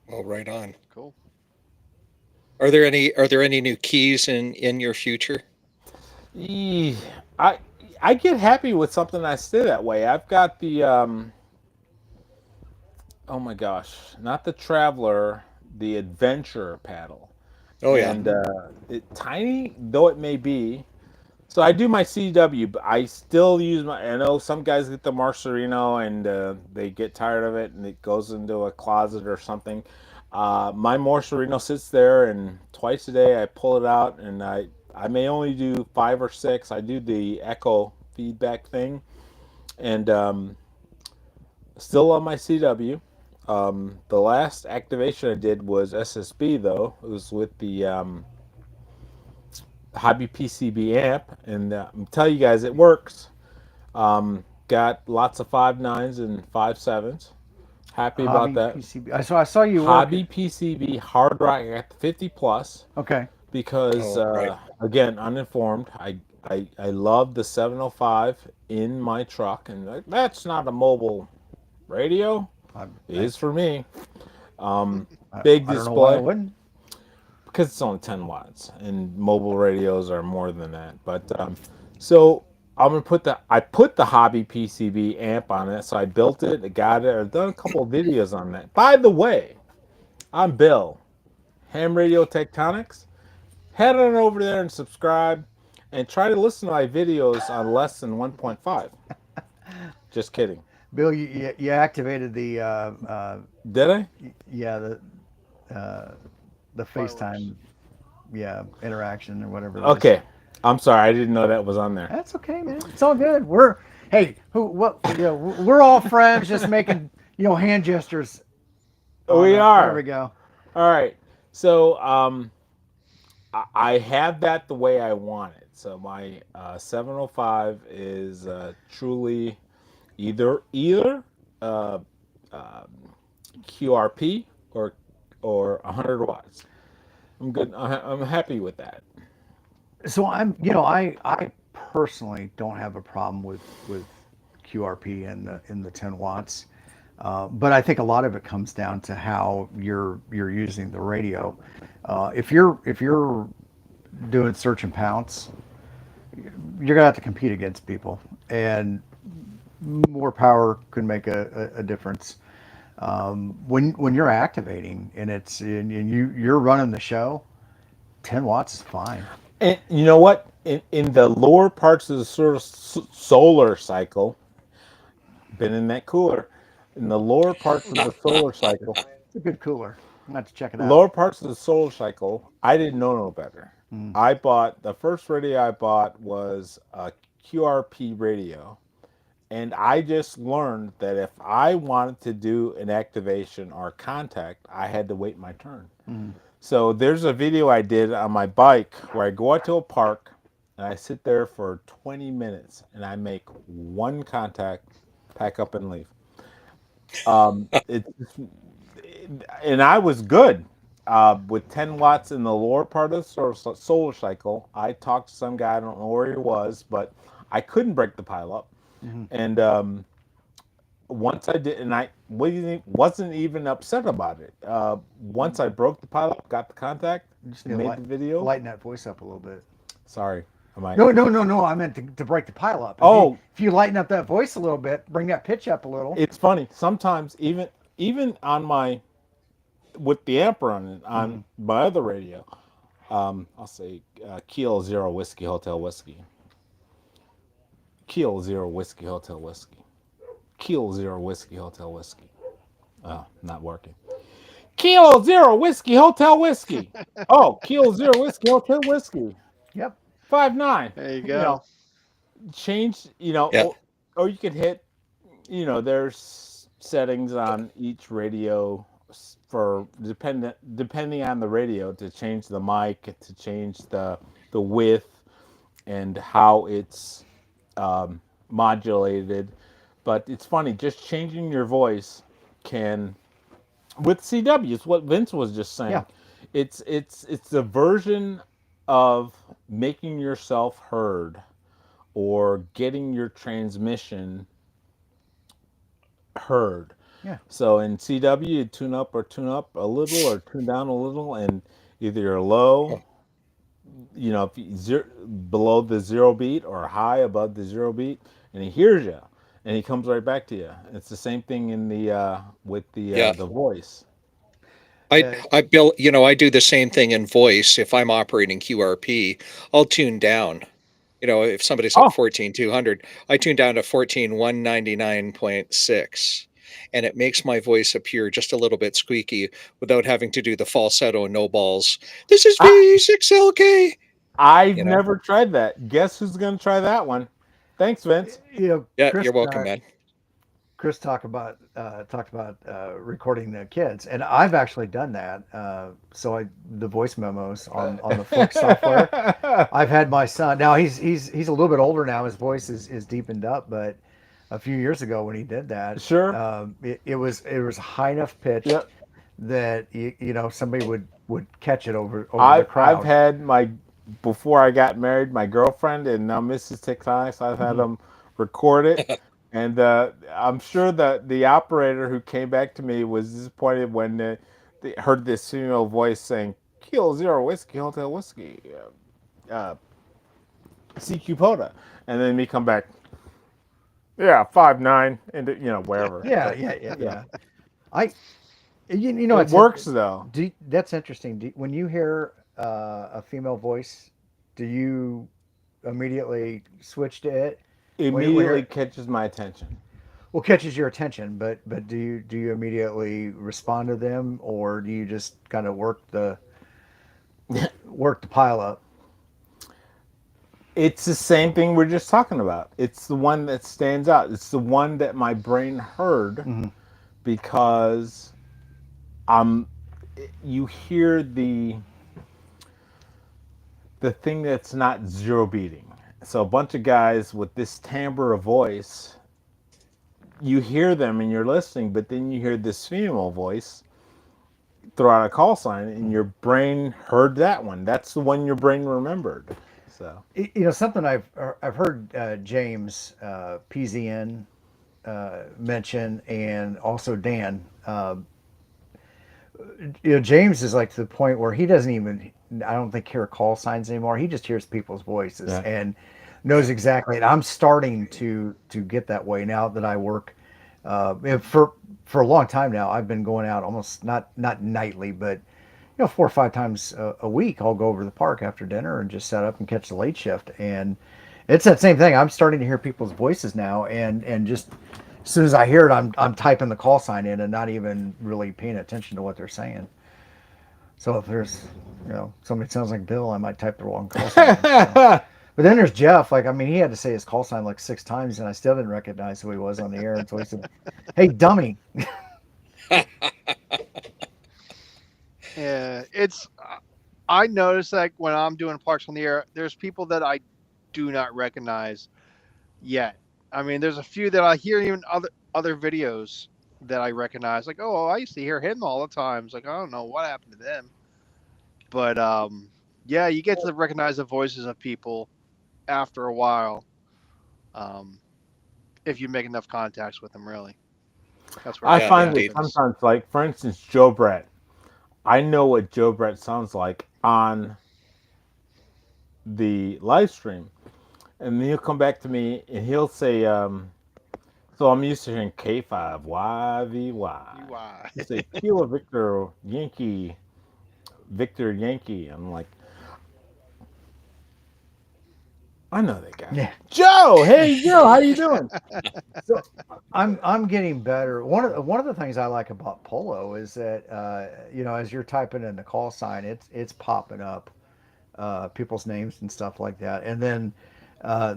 well, right on.
Cool.
Are there any new keys in your future?
Eeh, I I get happy with something I stay that way. I've got the oh my gosh, not the Traveler, the Adventure paddle,
Oh yeah.
and tiny though it may be. So I do my CW, but I still use my. I know some guys get the Marcerino and they get tired of it, and it goes into a closet or something. My Marcerino sits there, and twice a day I pull it out, and I may only do 5 or 6. I do the echo feedback thing, and still on my CW. The last activation I did was SSB though. It was with the Hobby PCB amp, and I'm telling you guys, it works. Got lots of 5.9s and 5.7s. Happy about
hobby
that.
PCB? I saw you
Hobby
working.
PCB hard rock. I got the 50 plus
Okay.
because
Oh right.
again, uninformed. I love the 705 in my truck, and that's not a mobile radio.
I,
It
I,
is for me. Um,
I
Big
don't know why I
display
wouldn't.
because it's only 10 watts, and mobile radios are more than that. But so I'm gonna put the Hobby PCB amp on it. So I built it, I got it. I've done a couple of videos on that. By the way, I'm Bill, Ham Radio Tectonics. Head on over there and subscribe. and try to listen to my videos on less than 1.5. Just kidding.
Bill, you activated the
Did I?
yeah uh, the
Fireworks.
FaceTime interaction or whatever it is.
Okay. I'm sorry. I didn't know that was on there.
That's okay, man. It's all good. We're hey, who what we're all friends just making, hand gestures on
We
there we
are.
go.
All right. So I have that the way I want it. So my 705 is truly either uh, QRP or 100 watts. I'm good. I'm happy with that.
So I personally don't have a problem with QRP in the 10 watts. But I think a lot of it comes down to how you're using the radio. If you're doing search and pounce, you're gonna have to compete against people, and more power could make a difference. When you're activating and and you're running the show, 10 watts is fine.
And you know what? In the lower parts of the sort of solar cycle, been in that cooler. In the lower parts of the solar cycle,
It's a good cooler. I'm gonna have to check it out.
lower parts of the solar cycle, I didn't know no better.
Mm.
I bought the first radio I bought was a QRP radio, and I just learned that if I wanted to do an activation or contact, I had to wait my turn.
Mm.
So there's a video I did on my bike where I go out to a park and I sit there for 20 minutes and I make one contact, pack up and leave. It's and I was good with 10 watts in the lower part of the solar cycle. I talked to some guy, I don't know where he was, but I couldn't break the pile up.
Mhm.
And once I did, and I wasn't even upset about it. Once I broke the pile up, got the contact,
You just need to
made the video.
lighten that voice up a little bit.
Sorry, am I?
No. I meant to break the pile up.
Oh,
If you lighten up that voice a little bit, bring that pitch up a little.
it's funny. Sometimes even on my with the amp running on my other radio, I'll say Keel Zero Whiskey Hotel Whiskey, Keel Zero Whiskey Hotel Whiskey, Keel Zero Whiskey Hotel Whiskey. Oh, not working. Kilo Zero Whiskey Hotel Whiskey. Oh, Kilo Zero Whiskey Hotel Whiskey.
Yep.
5-9.
There you
You
go.
know, change.
Yeah.
Or you could hit. There's settings on each radio for depending on the radio to change the mic, to change the width and how it's modulated. But it's funny, just changing your voice can with CW. It's what Vince was just
Yeah.
saying. It's the version of making yourself heard or getting your transmission heard.
Yeah.
So in CW, you tune up a little or tune down a little, and either you're low, if you below the zero beat or high above the zero beat, and he hears you, and he comes right back to you. It's the same thing in the with
Yeah.
the voice.
Uh,
I built, I do the same thing in voice. If I'm operating QRP, I'll tune down. If somebody's at
Oh,
14,200, I tune down to 14,199.6, and it makes my voice appear just a little bit squeaky without having to do the falsetto no balls. This is
I,
V6LK,
I've
you know?
never tried that. Guess who's going to try that one? Thanks, Vince.
Yeah,
Chris
you're welcome, man.
Chris talked about recording the kids, and I've actually done that. So the voice memos on the Flick software. I've had my son. Now he's a little bit older now. His voice is deepened up, but a few years ago when he did that,
Sure.
It was a high enough pitch
Yep.
that somebody would catch it over the
I've
crowd.
had before I got married, my girlfriend and now Mrs. Tectonics, I've had them record it. And I'm sure that the operator who came back to me was disappointed when they heard this female voice saying, Kilo Zero Whiskey, Hotel Whiskey, CQ Poda. And then me come back, yeah, 5-9, and wherever.
Yeah. I
It works though.
That's interesting. When you hear a female voice, do you immediately switch to it when
Immediately
you're
catches my attention.
well catches your attention, but do you immediately respond to them, or do you just kind of work the pile up?
It's the same thing we're just talking about. It's the one that stands out. It's the one that my brain heard
Hmm.
because I'm. You hear the thing that's not zero beating. So a bunch of guys with this timbre of voice, you hear them and you're listening, but then you hear this female voice throw out a call sign, and your brain heard that one. That's the one your brain remembered. So
Something I've heard James PZN mention, and also Dan. James is like to the point where he doesn't even, I don't think, hear call signs anymore. He just hears people's voices
yeah,
and knows exactly. And I'm starting to get that way now that I work. For a long time now, I've been going out almost not nightly, but 4 or 5 times a week. I'll go over to the park after dinner and just set up and catch the late shift. And it's that same thing. I'm starting to hear people's voices now, and just as soon as I hear it, I'm typing the call sign in and not even really paying attention to what they're saying. So if there's somebody sounds like Bill, I might type the wrong call sign in. So. But then there's Jeff. Like, I mean, he had to say his call sign like 6 times, and I still didn't recognize who he was on the air until he said, "Hey, dummy."
Yeah, it's. I notice that when I'm doing Parks on the Air, there's people that I do not recognize yet. I mean, there's a few that I hear even other videos that I recognize. Like, oh, I used to hear him all the time. It's like I don't know what happened to them, but yeah, you get to recognize the voices of people after a while. Um, if you make enough contacts with them, really, that's where it
I
Yeah,
really
find that
indeed.
happens.
sometimes, like for instance, Joe Brett. I know what Joe Brett sounds like on the live stream, and then he'll come back to me and he'll say, "So I'm used to hearing K5YVY."
You
He'll say Kilo Victor Yankee, Victor Yankee. I'm like, I know that guy.
Yeah.
Joe, hey Joe, how you doing?
So I'm getting better. One of the things I like about Polo is that as you're typing in the call sign, it's popping up people's names and stuff like that. And then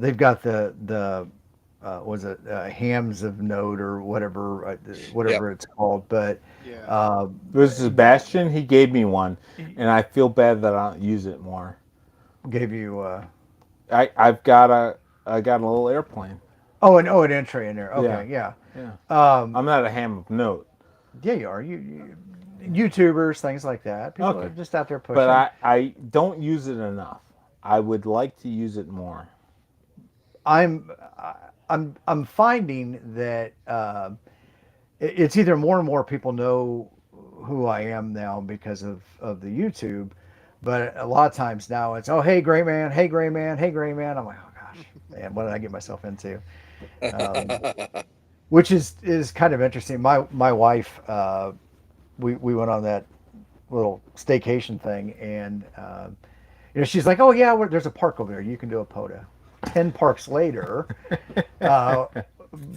they've got the was it hams of note or
Yep.
whatever it's called. But
yeah.
uh,
There's Sebastian. He gave me one, and I feel bad that I don't use it more.
gave you
I've got a little airplane.
an entry in there.
Yeah,
Okay, yeah.
yeah.
Um,
I'm not a ham of note.
yeah, you are. You YouTubers, things like that. People are
Okay,
just out there
but
pushing.
I don't use it enough. I would like to use it more.
I'm I'm finding that it's either more and more people know who I am now because of the YouTube, but a lot of times now it's, oh, hey gray man, hey gray man, hey gray man. I'm like, oh gosh, man, what did I get myself into? Um, which is kind of interesting. My wife, we went on that little staycation thing, and she's like, oh yeah, there's a park over there, you can do a POTA. 10 parks later, uh,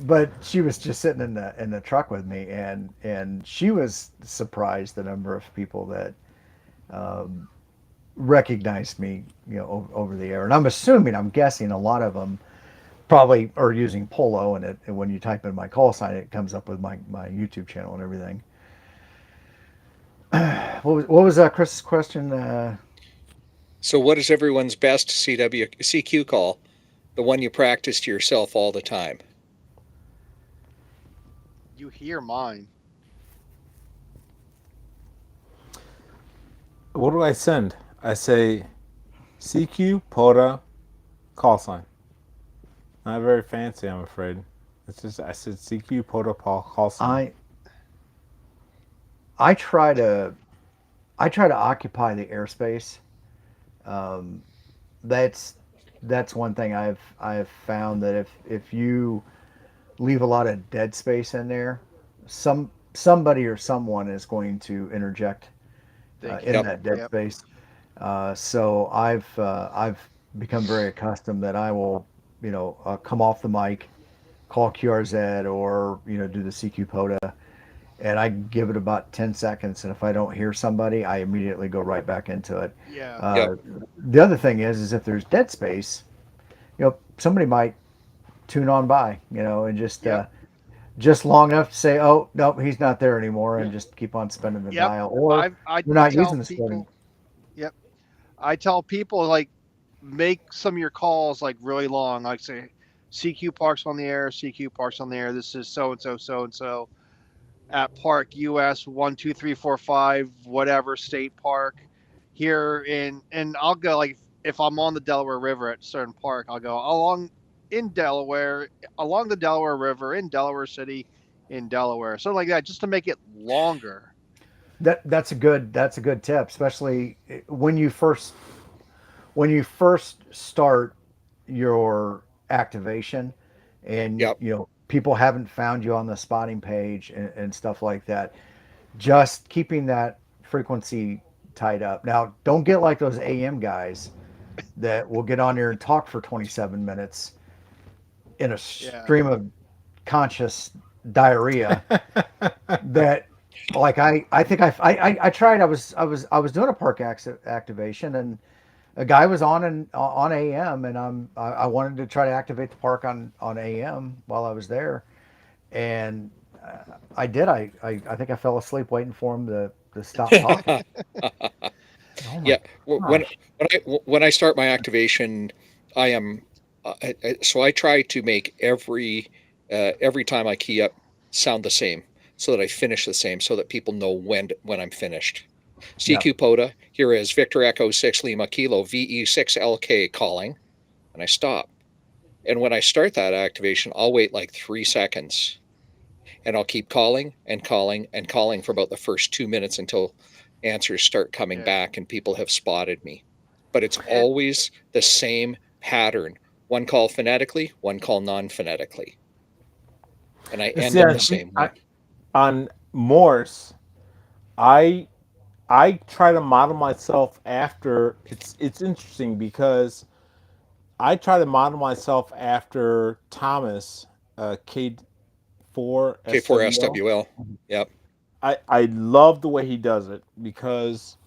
but she was just sitting in the truck with me, and she was surprised the number of people that um, recognized me, over the air. And I'm guessing a lot of them probably are using Polo, and when you type in my call sign, it comes up with my YouTube channel and everything. What was Chris's question?
So, what is everyone's best CQ call? The one you practice to yourself all the time.
You hear mine.
What do I send? I say CQ POTA call sign. Not very fancy, I'm afraid. It's just I said CQ POTA call sign.
I I try to I try to occupy the airspace. Um, that's that's one thing I've found, that if you leave a lot of dead space in there, somebody or someone is going to interject
Thank
in
you.
Yep.
that dead
Yep.
space. So I've become very accustomed that I will, come off the mic, call QRZ, or do the CQ POTA, and I give it about 10 seconds, and if I don't hear somebody, I immediately go right back into it.
Yeah.
Yep.
The other thing is if there's dead space, somebody might tune on by, and
Yep.
just long enough to say, oh nope, he's not there anymore, and just keep on spinning the
Yep.
dial, or
I
we're not
tell
using the sporting.
people. Yep. I tell people like make some of your calls like really long. Like say CQ Parks on the air. CQ Parks on the air. This is so and so at Park US 12345 whatever state park here in, and I'll go like if I'm on the Delaware River at certain park, I'll go along in Delaware, along the Delaware River in Delaware City, in Delaware, something like that, just to make it longer.
That's a good tip, especially when you first start your activation, and
Yep.
people haven't found you on the spotting page, and stuff like that. Just keeping that frequency tied up. Now, don't get like those AM guys that will get on there and talk for 27 minutes in a
Yeah.
stream of conscious diarrhea. That, like, I think I tried. I was doing a park activation, and a guy was on AM, and I wanted to try to activate the park on AM while I was there, and I did. I think I fell asleep waiting for him to stop talking. Oh my
Yeah. When
gosh!
when I start my activation, I am so I try to make every time I key up sound the same, so that I finish the same, so that people know when I'm finished.
Yep.
CQ POTA, here is Victor Echo 6 Lima Kilo VE6LK calling, and I stop. And when I start that activation, I'll wait like 3 seconds, and I'll keep calling and calling and calling for about the first 2 minutes until answers start coming
Yeah.
back and people have spotted me. But it's
And
always the same pattern: one call phonetically, one call non phonetically. And I end
See,
them
I
the
see
same way.
on Morse, I I try to model myself after. It's interesting because I try to model myself after Thomas, K4 SWL.
K4SWL. Yep.
I love the way he does it because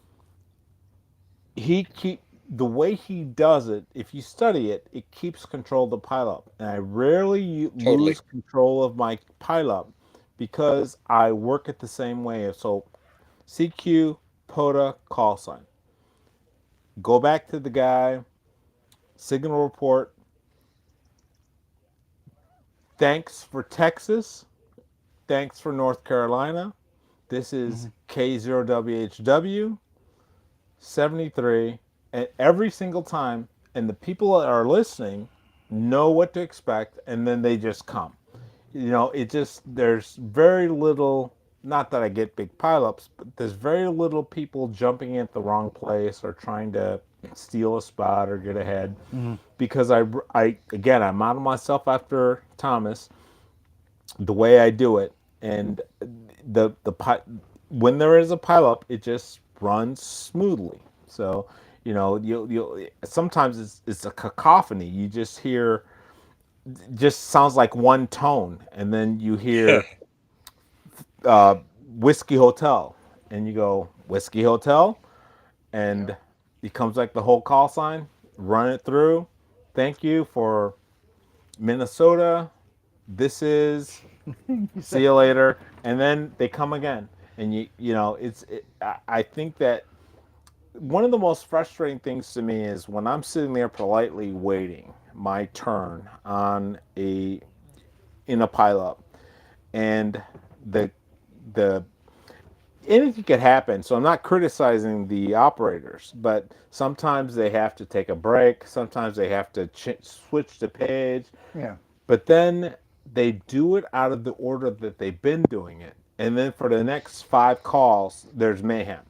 he keep the way he does it. If you study it, it keeps control of the pileup, and I rarely
Totally.
lose control of my pileup because I work it the same way. So CQ POTA call sign. Go back to the guy. Signal report. Thanks for Texas. Thanks for North Carolina. This is
Mhm.
K0WHW 73. And every single time, and the people that are listening know what to expect, and then they just come. There's very little, not that I get big pileups, but there's very little people jumping at the wrong place or trying to steal a spot or get ahead
Mhm.
because again, I model myself after Thomas, the way I do it, and when there is a pileup, it just runs smoothly. So, you sometimes it's a cacophony. You just hear, just sounds like one tone, and then you hear uh, Whiskey Hotel, and you go Whiskey Hotel,
yep.
and it comes like the whole call sign. Run it through. Thank you for Minnesota. This is, see you later, and then they come again, and I think that one of the most frustrating things to me is when I'm sitting there politely waiting my turn on a in a pileup, and the the anything could happen. So I'm not criticizing the operators, but sometimes they have to take a break. Sometimes they have to switch the page.
Yeah.
But then they do it out of the order that they've been doing it. And then for the next 5 calls, there's mayhem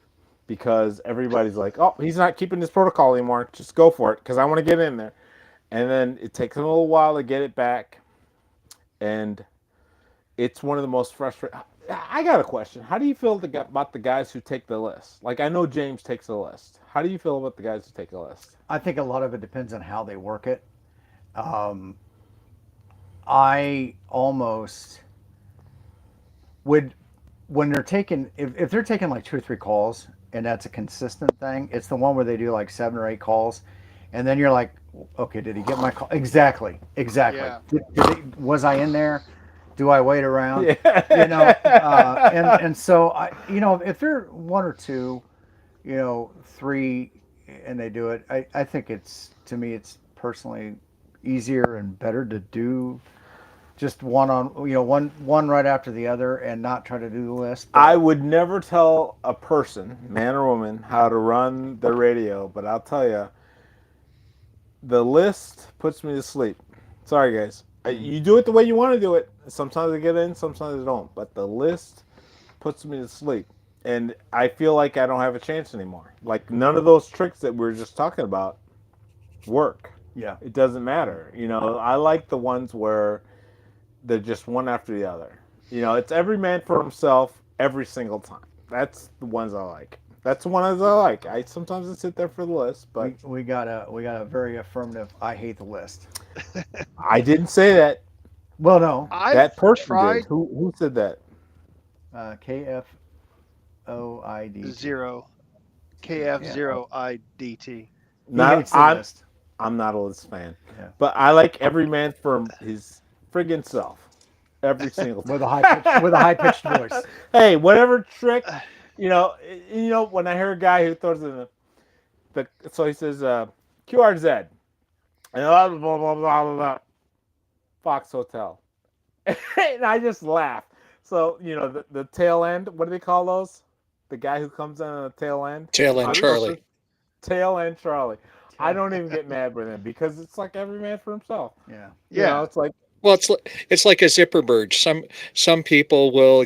because everybody's like, oh, he's not keeping this protocol anymore. Just go for it because I want to get in there. And then it takes them a little while to get it back. And it's one of the most frustrating. I got a question. How do you feel about the guys who take the list? Like I know James takes the list. How do you feel about the guys who take the list?
I think a lot of it depends on how they work it. Um, I almost would when they're taking if they're taking like 2 or 3 calls and that's a consistent thing. It's the one where they do like 7 or 8 calls, and then you're like, okay, did he get my call? Exactly, exactly.
Yeah.
Was I in there? Do I wait around?
Yeah.
And so if they're 1 or 2, 3, and they do it, I think to me, it's personally easier and better to do just one right after the other and not try to do the list.
I
But
would never tell a person, man or woman, how to run the radio, but I'll tell you, the list puts me to sleep. Sorry, guys. You do it the way you want to do it. Sometimes I get in, sometimes I don't. But the list puts me to sleep. And I feel like I don't have a chance anymore. Like none of those tricks that we were just talking about work.
yeah,
It doesn't matter. I like the ones where they're just one after the other. It's every man for himself every single time. That's the ones I like. That's the ones I like. I sometimes I sit there for the list, but
we got a very affirmative. I hate the list.
I didn't say that.
Well, no,
I've
That person did.
tried
Who said that?
KFOIDT.
zero,
Yeah,
KF0IDT.
he
Not
hates the list.
I'm not a Liz fan,
Yeah,
but I like every man for his friggin' self every single time.
with a high pitched voice.
Hey, whatever trick, when I hear a guy who throws in so he says QRZ and blah blah blah blah blah blah Fox Hotel, and I just laugh. So the tail end. What do they call those? The guy who comes in on the tail end.
Tail end Charlie.
Tail end Charlie. I don't even get mad with him because it's like every man for himself.
Yeah,
Yeah.
It's like
Well, it's like a zipper merge. Some people will,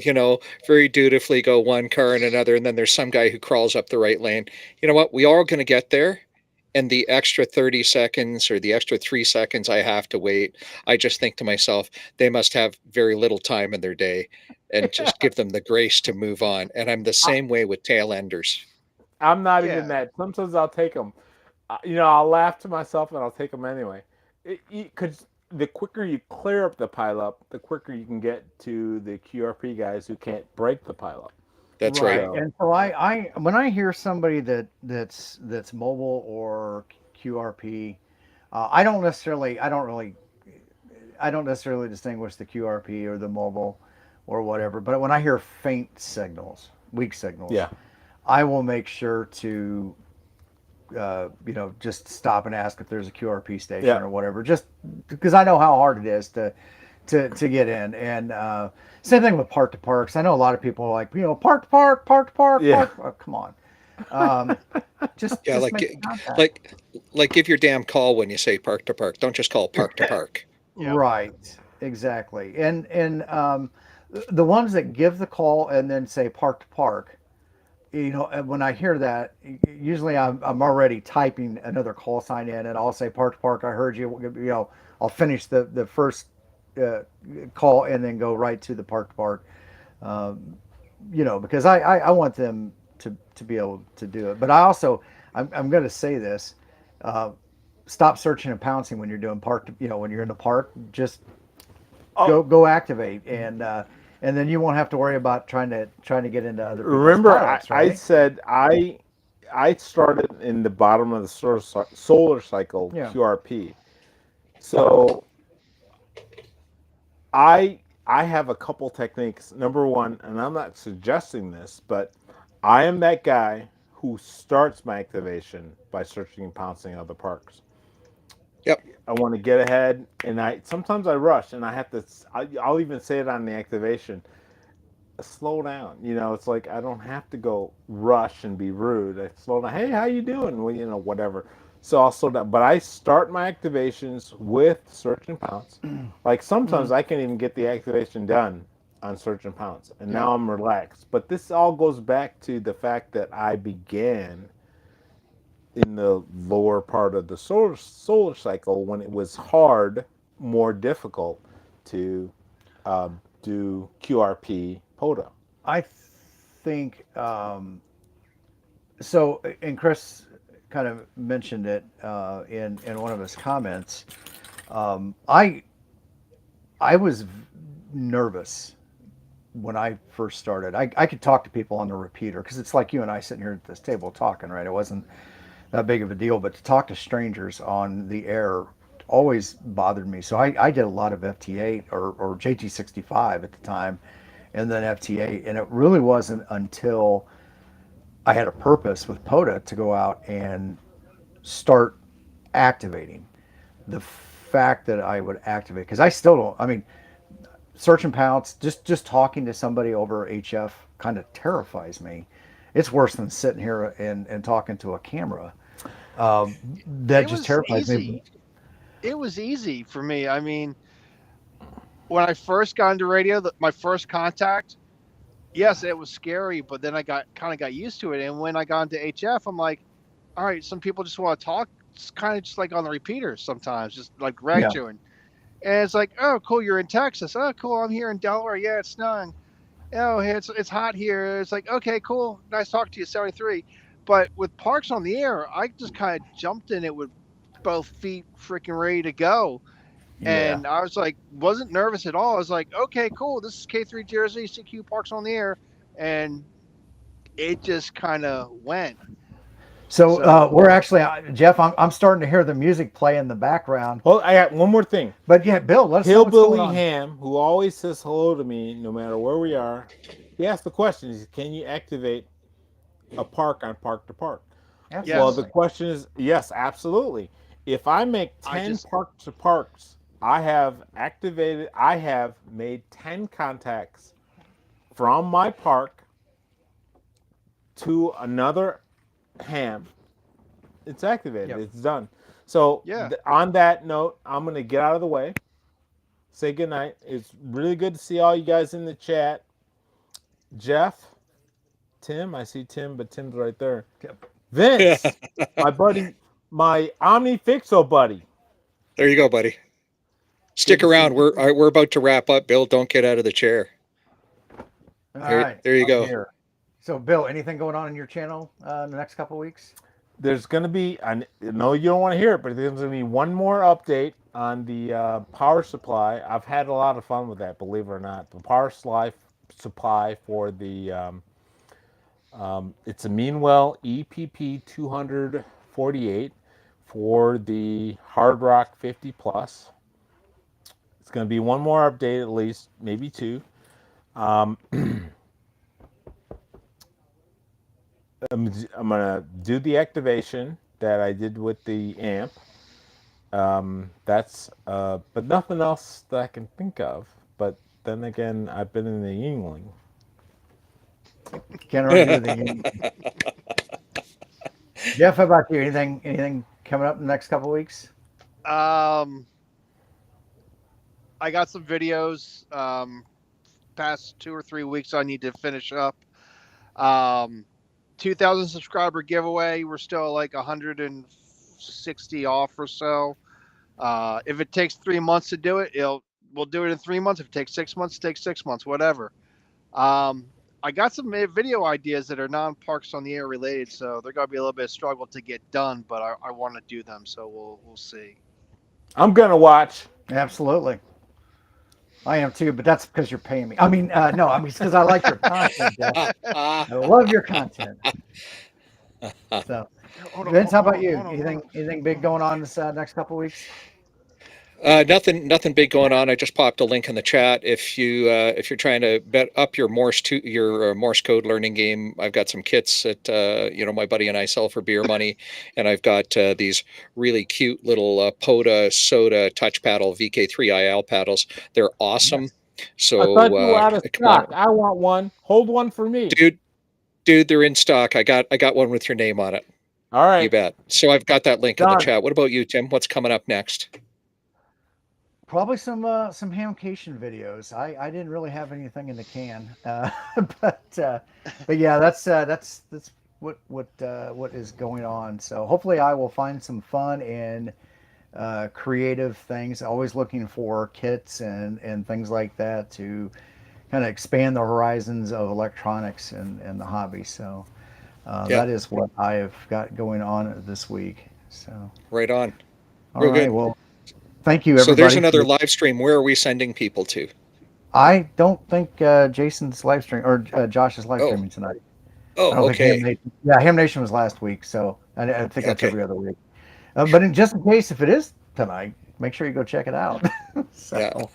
very dutifully go one car and another, and then there's some guy who crawls up the right lane. You know what? We all going to get there, and the extra 30 seconds or the extra 3 seconds I have to wait, I just think to myself, they must have very little time in their day, and just give them the grace to move on. And I'm the
I,
same way with tail enders.
I'm not even
Yeah.
mad. Sometimes I'll take them. I'll laugh to myself and I'll take them anyway. Because the quicker you clear up the pileup, the quicker you can get to the QRP guys who can't break the pileup.
That's right.
right. And so I when I hear somebody that's mobile or QRP, I don't necessarily distinguish the QRP or the mobile or whatever. But when I hear faint signals, weak signals,
Yeah.
I will make sure to just stop and ask if there's a QRP station
Yeah.
or whatever, just because I know how hard it is to get in. And same thing with park to parks. I know a lot of people are like, park to park, park to park,
Yeah.
park. Oh, come on. Um,
Yeah,
just make contact.
like give your damn call when you say park to park. Don't just call park to park.
Yep.
Right. Exactly. And the ones that give the call and then say park to park, and when I hear that, usually I'm already typing another call sign in, and I'll say park to park. I heard you. I'll finish the first call and then go right to the park to park. Because I want them to be able to do it. But I'm going to say this: stop searching and pouncing when you're doing park. When you're in the park, just go activate and then you won't have to worry about trying to get into other people's
Remember,
pilots,
I
right?
said I started in the bottom of the solar cycle
Yeah.
QRP. So I have a couple techniques. Number one, and I'm not suggesting this, but I am that guy who starts my activation by searching and pouncing other parks.
Yep.
I want to get ahead, and sometimes I rush, and I have to. I'll even say it on the activation. Slow down. It's like I don't have to go rush and be rude. I slow down. Hey, how you doing? Well, whatever. So I'll slow down. But I start my activations with search and pounce. Like sometimes I can even get the activation done on search and pounce, and now I'm relaxed. But this all goes back to the fact that I began in the lower part of the solar cycle when it was hard, more difficult to do QRP POTA?
I think so. And Chris kind of mentioned it in one of his comments. I was nervous when I first started. I could talk to people on the repeater because it's like you and I sitting here at this table talking, right? It wasn't that big of a deal, but to talk to strangers on the air always bothered me. So I did a lot of FT8 or JT65 at the time, and then FT8. And it really wasn't until I had a purpose with POTA to go out and start activating. The fact that I would activate, because I still don't, I mean, search and pounce, just talking to somebody over HF kind of terrifies me. It's worse than sitting here and talking to a camera. That
It
just
was
terrifies me.
easy. It was easy for me. I mean, when I first got into radio, my first contact, yes, it was scary, but then I got used to it. And when I got into HF, I'm like, all right, some people just want to talk. It's kind of just like on the repeaters sometimes, just like rag
Yeah.
chewing. And it's like, oh, cool, you're in Texas. Oh, cool, I'm here in Delaware. Yeah, it's snowing. Oh, hey, it's hot here. It's like, okay, cool, nice talking to you, 73. But with Parks on the Air, I just kind of jumped in it with both feet freaking ready to go.
Yeah.
And I was like, wasn't nervous at all. I was like, okay, cool. This is K3 Jersey, CQ Parks on the Air. And it just kind of went.
So
So,
we're actually, Jeff, I'm starting to hear the music play in the background.
Well, I got one more thing.
But yeah, Bill, let us know what's going
Hillbilly
on.
Ham, who always says hello to me no matter where we are, he asked the question: is, can you activate a park on Park to Park? Well,
Absolutely.
the question is yes, absolutely. If I make
I
10
just,
Park to Parks, I have made 10 contacts from my park to another ham. It's activated.
Yep.
It's done. So
yeah.
on that note, I'm going to get out of the way. Say goodnight. It's really good to see all you guys in the chat. Jeff, Tim, I see Tim, but Tim's right there.
Yep.
Vince, my buddy, my OmniFixo buddy.
There you go, buddy. Stick
Good to see
around.
you.
We're about to wrap up. Bill, don't get out of the chair.
All
There,
right.
there you
I'm
go.
here. So, Bill, anything going on in your channel in the next couple of weeks?
There's going to be, I know you don't want to hear it, but there's going to be one more update on the power supply. I've had a lot of fun with that, believe it or not. The power supply for the, it's a Meanwell EPP 248 for the Hard Rock 50 Plus. It's going to be one more update at least, maybe two. I'm gonna do the activation that I did with the amp. But nothing else that I can think of. But then again, I've been in the Yingling.
Can't argue with you. Jeff, how about you? Anything coming up in the next couple of weeks?
I got some videos past 2 or 3 weeks I need to finish up. 2,000 subscriber giveaway. We're still like 160 off or so. If it takes 3 months to do it, we'll do it in 3 months. If it takes 6 months, it takes 6 months, whatever. I got some video ideas that are non-Parks on the Air related, so they're gonna be a little bit of struggle to get done, but I want to do them, so we'll see.
I'm gonna watch.
Absolutely. I am too, but that's because you're paying me. I mean, no, I mean, it's because I like your content, Jeff. I love your content. So, Vince, how about you? Anything big going on this next couple of weeks?
Nothing big going on. I just popped a link in the chat. If you're trying to bet up your Morse code learning game, I've got some kits that my buddy and I sell for beer money, and I've got these really cute little POTA soda touch paddle VK3IL paddles. They're awesome.
Nice.
So
I thought you were out of
come on.
stock. I want one. Hold one for me,
dude. They're in stock. I got one with your name on it.
All right,
You bet. So I've got that link in the
Done.
chat. What about you, Tim? What's coming up next?
Probably some Hamcation videos. I didn't really have anything in the can, but yeah, that's what is going on. So hopefully I will find some fun and creative things. Always looking for kits and things like that to kind of expand the horizons of electronics and the hobby. So
Yeah,
that is what I have got going on this week. So
right on.
all
Real
right,
good.
well, thank you
So there's
everybody.
another live stream. Where are we sending people to?
I don't think Jason's live stream or Josh's live
Oh,
streaming tonight. I
oh,
don't think Ham
okay.
Nation. Yeah, Ham Nation was last week, so I think that's
Okay.
every other week. But just in case, if it is tonight, make sure you go check it out.
Yeah.
So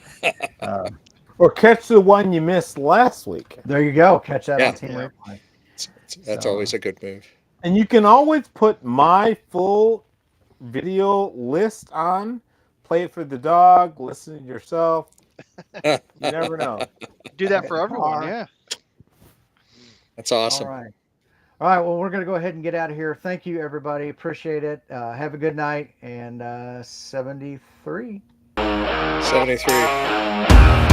uh,
Or catch the one you missed last week.
there you go. Catch that
Yeah.
on Team
Yeah.
Replay.
That's
So,
always a good move.
And you can always put my full video list on. Play it for the dog. Listen to yourself. You never know.
Do that for everyone.
Alright.
Yeah.
That's awesome.
All right. All right. Well, we're going to go ahead and get out of here. Thank you, everybody. Appreciate it. Have a good night. And 73.
73.